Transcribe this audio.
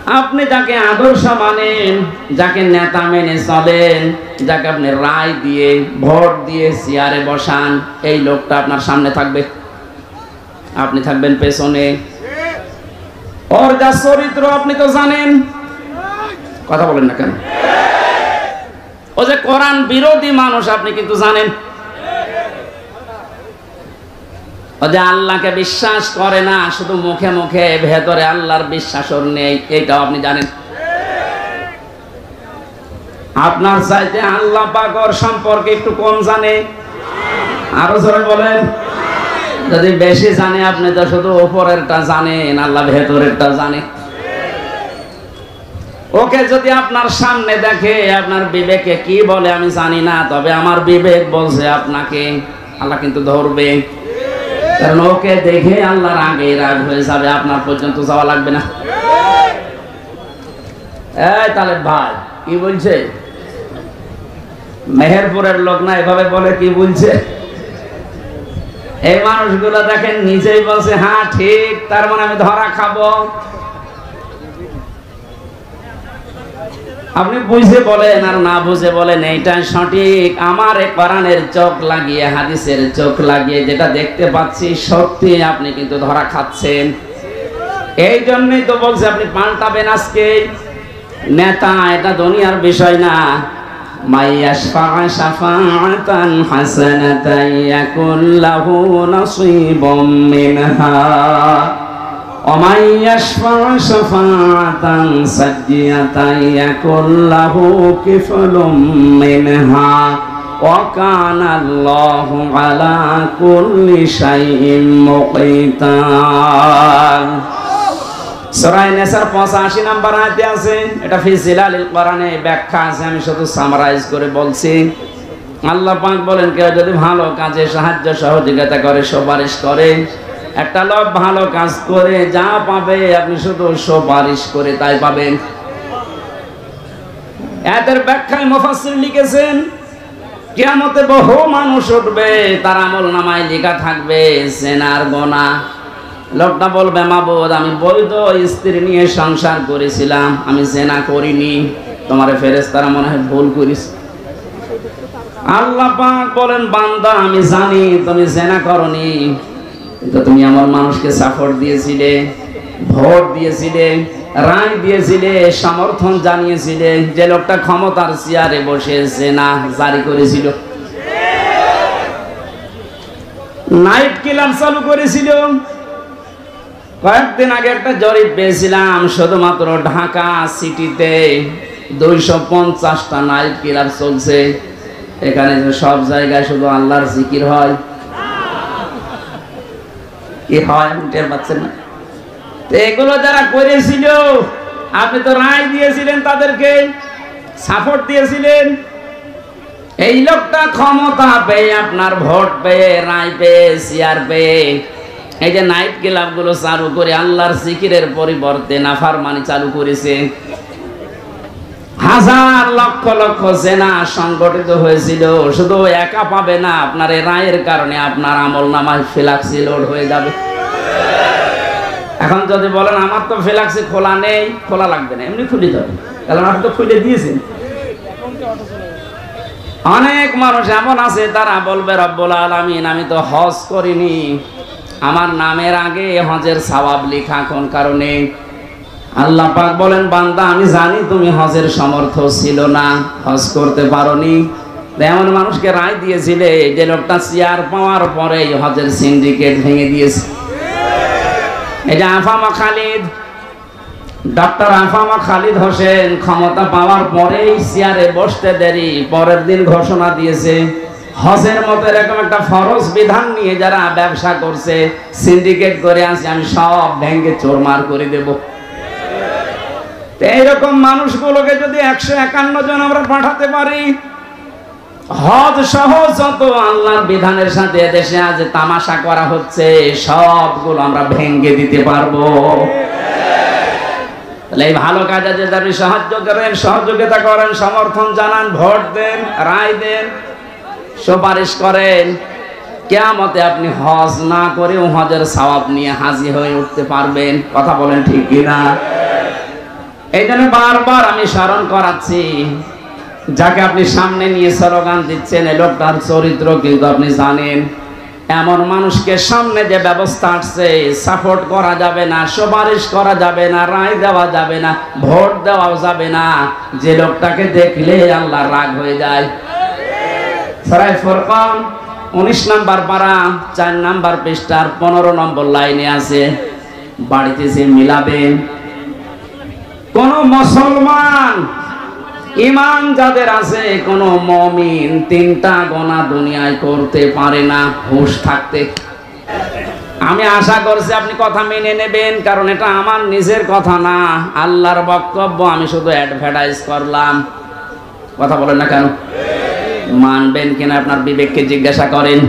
আপনি যাকে আদর্শ মানেন, যাকে নেতা মেনে চলেন, যাকে আপনি রায় দিয়ে ভোট দিয়ে চেয়ারে বসান, এই লোকটা আপনার সামনে থাকবে, আপনি থাকবেন পেছনে। ওর যা চরিত্র আপনি তো জানেন, কথা বলেন না কেন? ও যে কোরআন বিরোধী মানুষ আপনি কিন্তু জানেন। ও যে আল্লাহকে বিশ্বাস করে না, শুধু মুখে মুখে, ভেতরে আল্লাহর বিশ্বাস ওর নেই, এইটাও আপনি জানেন। আপনার চাইতে আল্লাহ পাক ওর সম্পর্কে একটু কম জানে, আরো জোরে বলেন। যদি বেশি জানে, আপনি তো শুধু উপরেরটা জানেন, আল্লাহ ভেতরেরটা জানে। ওকে যদি আপনার সামনে দেখে, আপনার বিবেকে কি বলে আমি জানি না, তবে আমার বিবেক বলছে আপনাকে আল্লাহ কিন্তু ধরবে, কারণ ওকে দেখে আল্লাহর আগে রাগ হয়ে যাবে, আপনার পর্যন্ত যাওয়া লাগবে না। এই তাহলে ভাই কি বলছে? মেহেরপুরের লোক না এভাবে বলে, কি বলছে? এই মানুষগুলো দেখেন নিজেই বলছে হ্যাঁ ঠিক, তার মানে আমি ধরা খাবো। আপনি বুঝে বলেন আর না বুঝে বলেন এইটা সঠিক, আমার এই কোরআনের চোখ লাগিয়ে, হাদিসের চোখ লাগিয়ে যেটা দেখতে পাচ্ছি সত্যি, আপনি কিন্তু ধরা খাচ্ছেন। এই জন্যই তো বলছে আপনি পাল্টাবেন আজকে। নেতা এটা দুনিয়ার বিষয় না। মাইয়াশফা শাফাআতান হাসানাতান ইয়াকুল লাহু নাসীবুম মিনহা ومن يشفع شفاعة سيئة يكن له كفل منها وكان الله على كل شيء مقيتا। সূরা নিসার 85 নম্বর আয়াতে আছে, এটা ফি জিলালিল কোরআনে ব্যাখ্যা আছে, আমি শুধু সামারাইজ করে বলছি। আল্লাহ পাক বলেন, কেউ যদি ভালো কাজে সাহায্য সহযোগিতা করে, সুপারিশ করে, একটা লোক ভালো কাজ করে যা পাবে আপনি শুধু সুপারিশ করে তাই পাবেন। এদের ব্যাখ্যায় মুফাসসির লিখেছেন, কিয়ামতে বহু মানুষ উঠবে, তার আমলনামায় লেখা থাকবে জিনার গুনাহ। লোকটা বলবে, মাবুদ আমি বৈধ স্ত্রী নিয়ে সংসার করেছিলাম, আমি জিনা করিনি, তোমার ফেরেশতারা মনে হয় ভুল করিস। আল্লাহ পাক বলেন, বান্দা আমি জানি তুমি জিনা করনি, কিন্তু তুমি আমার মানুষকে সাপোর্ট দিয়েছিলে, ভোট দিয়েছিলে, রায় দিয়েছিলে, সমর্থন জানিয়েছিলে। যে লোকটা ক্ষমতার চেয়ারে বসে জিনা জারি করেছিল, নাইট ক্লাব চালু করেছিল। কয়েকদিন আগে একটা জরিপ পেয়েছিলাম, শুধুমাত্র ঢাকা সিটিতে 250টা নাইট ক্লাব চলছে। এখানে সব জায়গায় শুধু আল্লাহর জিকির হয়, কি হয় টের পাচ্ছেন না? এগুলো যারা করেছিল, আপনি তো রায় দিয়েছিলেন, তাদেরকে সাপোর্ট দিয়েছিলেন। এই লোকটা ক্ষমতা পেয়ে, আপনার ভোট পেয়ে, রায় পেয়ে, চেয়ার পেয়ে, এই যে নাইট ক্লাব গুলো চালু করে আল্লাহর জিকিরের পরিবর্তে নাফরমানি চালু করেছে। হাজার লক্ষ লক্ষ জেনা সংগঠিত হয়েছিল। শুধু একা পাবে না, আপনার এই রায়ের কারণে আপনার আমলনামায় ফ্ল্যাক্সি লোড হয়ে যাবে। এখন যদি বলেন আমার তো ফ্ল্যাক্সি খোলা নেই, খোলা লাগবে না, এমনি খুলে যাবে, কারণ আপনি তো খুলে দিয়েছেন। অনেক মানুষ এমন আছে তারা বলবে, রব্বুল আলামিন আমি তো হজ করিনি, আমার নামের আগে হজের সওয়াব লেখা, কোন কারণে? আল্লাহ পাক বলেন, বান্দা আমি জানি তুমি হজের সামর্থ্য ছিল না, হজ করতে পারোনি। এমন মানুষকে রায় দিয়েছিলে যে লোকটা চেয়ার পাওয়ার পরে হজের সিন্ডিকেট ভেঙে দিয়েছে। এই যে আফামা খালিদ, ডক্টর আফামা খালিদ হোসেন ক্ষমতা পাওয়ার পরেই চেয়ারে বসতে দেরি, পরের দিন ঘোষণা দিয়েছে হজের মতো এরকম একটা ফরজ বিধান নিয়ে যারা ব্যবসা করছে, সিন্ডিকেট করে আছে, আমি সব ভেঙে চোরমার করে দেব। এইরকম মানুষগুলোকে যদি 151 জন আমরা পাঠাতে পারি, হজ সহ যত আল্লাহর বিধানের সাথে দেশে আজ তামাশা করা হচ্ছে সবগুলো আমরা ভেঙে দিতে পারবো। তাহলে এই ভালো কাজে যে আপনি সাহায্য করেন, সহযোগিতা করেন, সমর্থন জানান, ভোট দেন, রায় দেন, সুপারিশ করেন, কিয়ামতে আপনি হজ না করেও হজের সওয়াব নিয়ে হাজির হয়ে উঠতে পারবেন। কথা বলেন ঠিক কিনা? এই জন্য বারবার আমি স্মরণ করাচ্ছি, যাকে আপনি সামনে নিয়ে স্লোগান দিচ্ছেন এই লোকটার চরিত্র কিন্তু আপনি জানেন। এমন মানুষকে সামনে যে ব্যবস্থা আসছে, সাপোর্ট করা যাবে না, সুপারিশ করা যাবে না, রায় দেওয়া যাবে না, ভোট দেওয়াও যাবে না। যে লোকটাকে দেখলে আল্লাহর রাগ হয়ে যায়। সূরা ফুরকান 19 নম্বর পারা 4 নম্বর পৃষ্ঠার 15 নম্বর লাইনে আছে, বাড়িতে সে মিলাবেন। কোন মুসলমান ঈমান যাদের আছে, কোন মুমিন 3টা গুনাহ দুনিয়ায় করতে পারে না হুঁশ থাকতে। আমি আশা করছি আপনি কথা মেনে নেবেন, কারণ এটা আমার নিজের কথা না, আল্লাহর বক্তব্য। আমি শুধু অ্যাডভার্টাইজ করলাম। কথা বলেন না কেন? মানবেন কিনা আপনার বিবেককে জিজ্ঞাসা করেন।